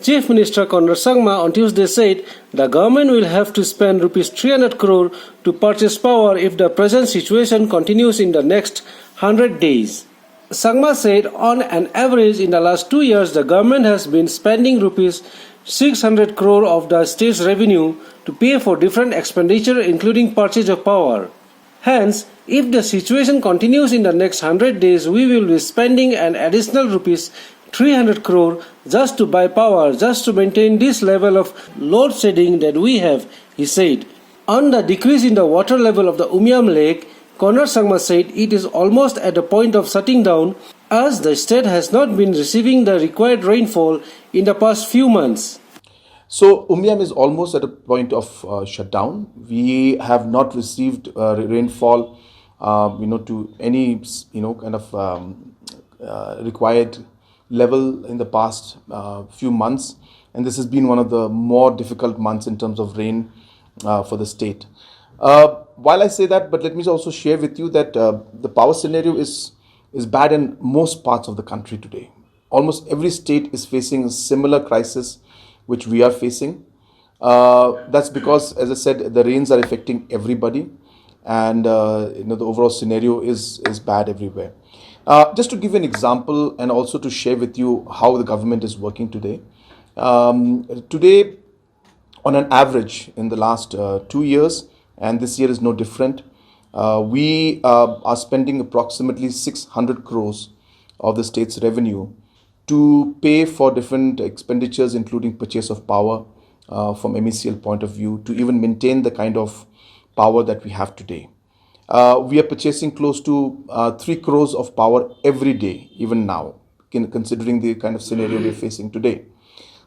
Chief Minister Conrad Sangma on Tuesday said the government will have to spend rupees 300 crore to purchase power if the present situation continues in the next 100 days. Sangma said on an average in the last 2 years the government has been spending rupees 600 crore of the state's revenue to pay for different expenditure including purchase of power. Hence, if the situation continues in the next 100 days, we will be spending an additional rupees 300 crore just to buy power, just to maintain this level of load shedding that we have, he said. On the decrease in the water level of the Umiam Lake, Conrad Sangma said it is almost at the point of shutting down as the state has not been receiving the required rainfall in the past few months. So Umiam is almost at a point of shutdown. We have not received rainfall, to any, kind of required level in the past few months, and this has been one of the more difficult months in terms of rain for the state. While I say that, but let me also share with you that the power scenario is bad in most parts of the country today. Almost every state is facing a similar crisis which we are facing. That's because, as I said, the rains are affecting everybody, and the overall scenario is bad everywhere. Just to give you an example and also to share with you how the government is working today. Today, on an average in the last 2 years, and this year is no different, we are spending approximately 600 crores of the state's revenue to pay for different expenditures, including purchase of power from MECL point of view, to even maintain the kind of power that we have today. We are purchasing close to 3 crores of power every day, even now, considering the kind of scenario we are facing today.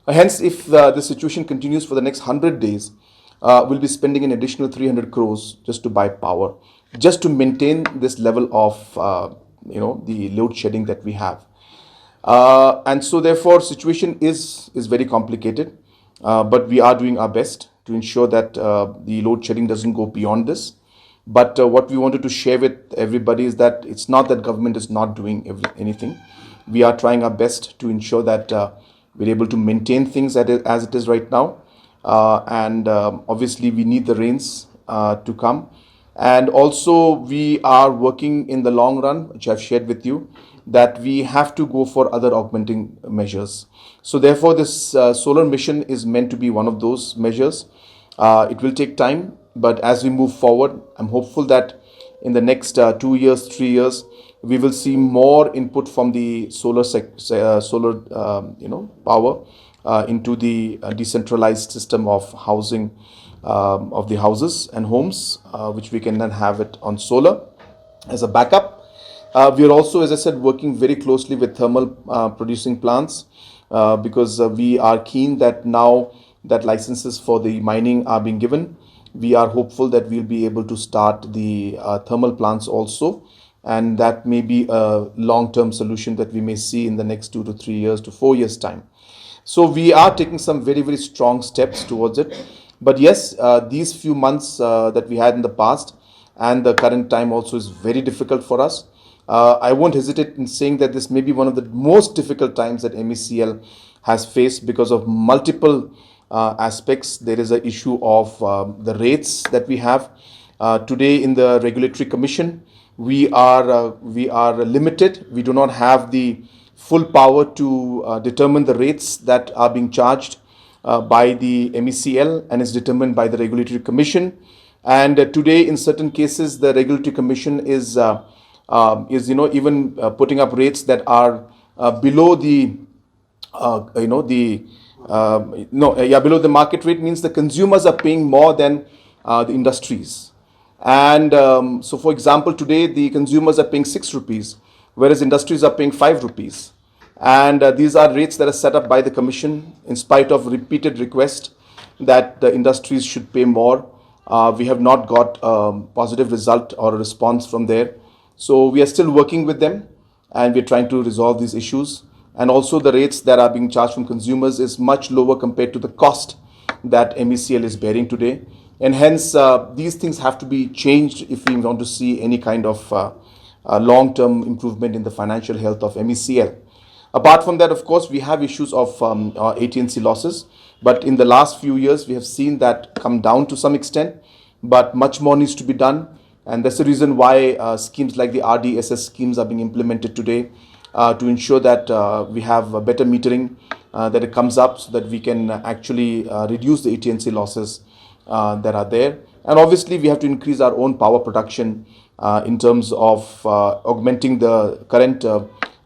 Hence, if the situation continues for the next 100 days, we'll be spending an additional 300 crores just to buy power, just to maintain this level of, the load shedding that we have. And so, therefore, situation is very complicated, but we are doing our best to ensure that the load shedding doesn't go beyond this. But what we wanted to share with everybody is that it's not that government is not doing anything. We are trying our best to ensure that we're able to maintain things as it is right now. And obviously, we need the rains to come. And also, we are working in the long run, which I've shared with you, that we have to go for other augmenting measures. So therefore, this solar mission is meant to be one of those measures. It will take time. But as we move forward, I'm hopeful that in the next 2 years, 3 years, we will see more input from the solar power into the decentralized system of housing of the houses and homes, which we can then have it on solar as a backup. We are also, as I said, working very closely with thermal producing plants because we are keen that now that licenses for the mining are being given, we are hopeful that we'll be able to start the thermal plants also, and that may be a long-term solution that we may see in the next 2 to 3 years to 4 years time. So we are taking some very, very strong steps towards it. But yes, these few months that we had in the past and the current time also is very difficult for us. I won't hesitate in saying that this may be one of the most difficult times that MECL has faced because of multiple aspects. There is an issue of the rates that we have today in the regulatory commission. We are limited. We do not have the full power to determine the rates that are being charged by the MECL, and is determined by the regulatory commission. And today, in certain cases, the regulatory commission is even putting up rates that are below the below the market rate. Means the consumers are paying more than the industries. And so, for example, today the consumers are paying 6 rupees, whereas industries are paying 5 rupees. And these are rates that are set up by the commission in spite of repeated requests that the industries should pay more. We have not got a positive result or a response from there. So we are still working with them, and we're trying to resolve these issues. And also the rates that are being charged from consumers is much lower compared to the cost that MECL is bearing today. And hence, these things have to be changed if we want to see any kind of long-term improvement in the financial health of MECL. Apart from that, of course, we have issues of AT&C losses, but in the last few years, we have seen that come down to some extent, but much more needs to be done. And that's the reason why schemes like the RDSS schemes are being implemented today to ensure that we have a better metering, that it comes up so that we can actually reduce the AT&C losses that are there. And obviously, we have to increase our own power production in terms of augmenting the current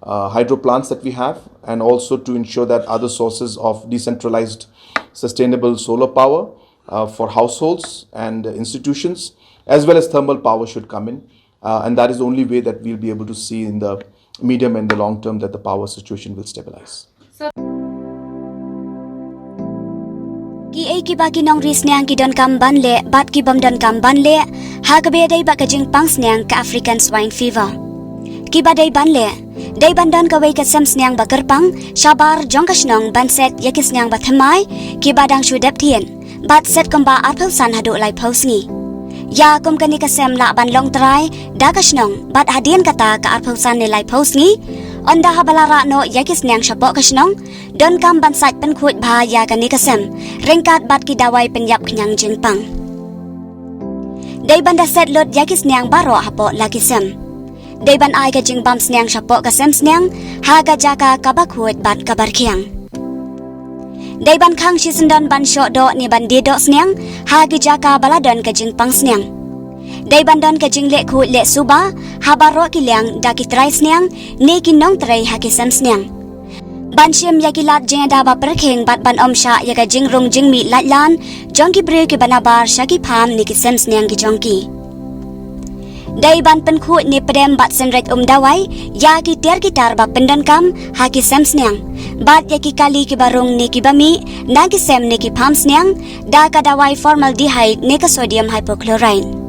hydro plants that we have, and also to ensure that other sources of decentralized sustainable solar power for households and institutions, as well as thermal power should come in. And that is the only way that we'll be able to see in the medium and the long term that the power situation will stabilize. Ki ai ki ba ki nong ris nyang ki don kam ban le bat ki bom don kam ban le ha ka be dai ba ka jing pang nyang ka African swine fever ki ba dai ban le dai ban don ka wei ka sam nyang ba kerpang shabar jong ka snong ban set ya ki nyang ba thamai ki ba dang shu dep thien bat set kom ba ar phau san ha do lai phau sngi ya kom ka ni ka sem la ban long trai da ka snong bat hadien kata ka ar phau san ne lai phau sngi onda habalara no yakis nyang shapo kasnong don kam ban sait pen khuit bha ya ka ni kasem rengkat bat ki dawai pen yap knyang jingpang dei banda set lot yakis nyang baro hapo lakisem dei ban ai ka jingbam snyang shapo kasem snyang ha ga jaka ka ba khuit bat ka bar khyang dei ban khang shisendon ban sho do ni ban di do snyang ha gi jaka baladon ka jingpang snyang dai bandon ka jingle khu le suba habaro ki liang da ki trai snyang ne ki nong trai ha ki sam snyang ban shim ya ki lat jeng da ba perkheng bat ban om sha ya ka jing rong jing mi lat lan jong ki bre ki banabar sha ki pham ni ki sam snyang ki jong ki dai ban pen khu ni prem bat sen ret dawai ya ki ter ki tar ba pendon kam ha ki sam snyang bat ya ki kali ki barong ni ki bami na ki sem ni ki pham snyang da ka dawai formaldehyde ne ka sodium hypochlorite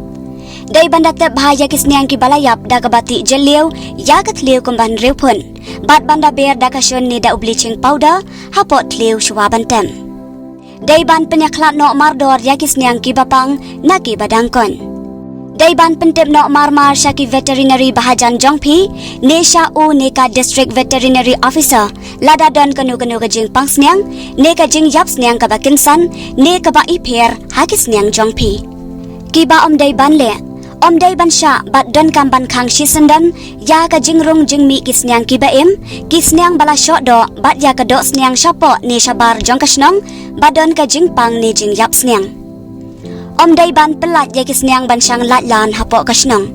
dai banda tep bahaya kisnyang ki balayap da kabati jeliu ya kathliu kumban reupun bat banda ber da kasion ni da bleaching powder hapot thliu shwa bantem dai ban penyaklat no mardor ya kisnyang ki bapang na ki badangkon dai ban pentep no marmar shaki veterinary bahajan jongphi nesha u neka district veterinary officer lada don kanu ka jing pangsnyang neka jing yap snyang ka bakinsan ne ka ba ipher hakisnyang jongphi ki ba dai ban le dai ban sha bat don kam ban khang shisendan ya ka jingrung jingmi kisnyang ki baem kisnyang bala sho do bat ya ka do snyang shapo ni shabar jong kasnong badon ka jingpang ni jing yap snyang dai ban pelat ya kisnyang ban shang lat lan hapo kasnong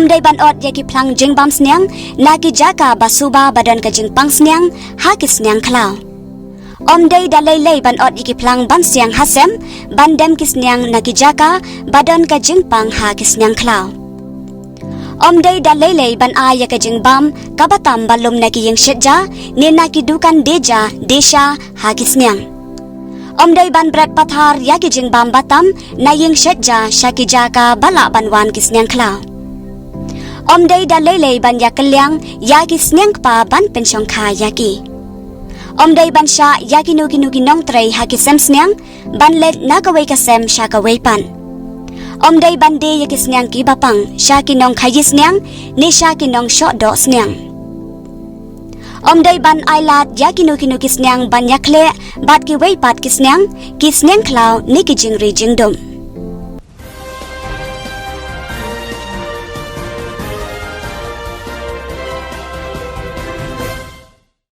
dai ban ot ya ki plang jingbam snyang na ki jaka basuba badon ka jingpang snyang ha kisnyang khlau dai da lei ban ot iki plang ban siang hasem ban dem kisnyang nakijaka badon ka jingpang ha kisnyang khlau dai da lei ban aya ka jingbam kabatam balum naki yeng shetja ne naki dukan deja desha ha kisnyang dai ban brat pathar ya ki jingbam batam na yeng shetja shakijaka bala banwan kisnyang khlau dai da lei ban ya kelyang ya kisnyang pa ban penshong kha yaki dai ban sha yaki nuki nong trai haki sem snyang ban let na ka wei ka sem sha ka wei pan dai ban de yaki snyang ki bapang sha ki nong khayi snyang ne sha ki nong sho do snyang dai ban ailat yaki nuki snyang ban yakle bat ki wei pat ki snyang khlau ni ki jingri jingdom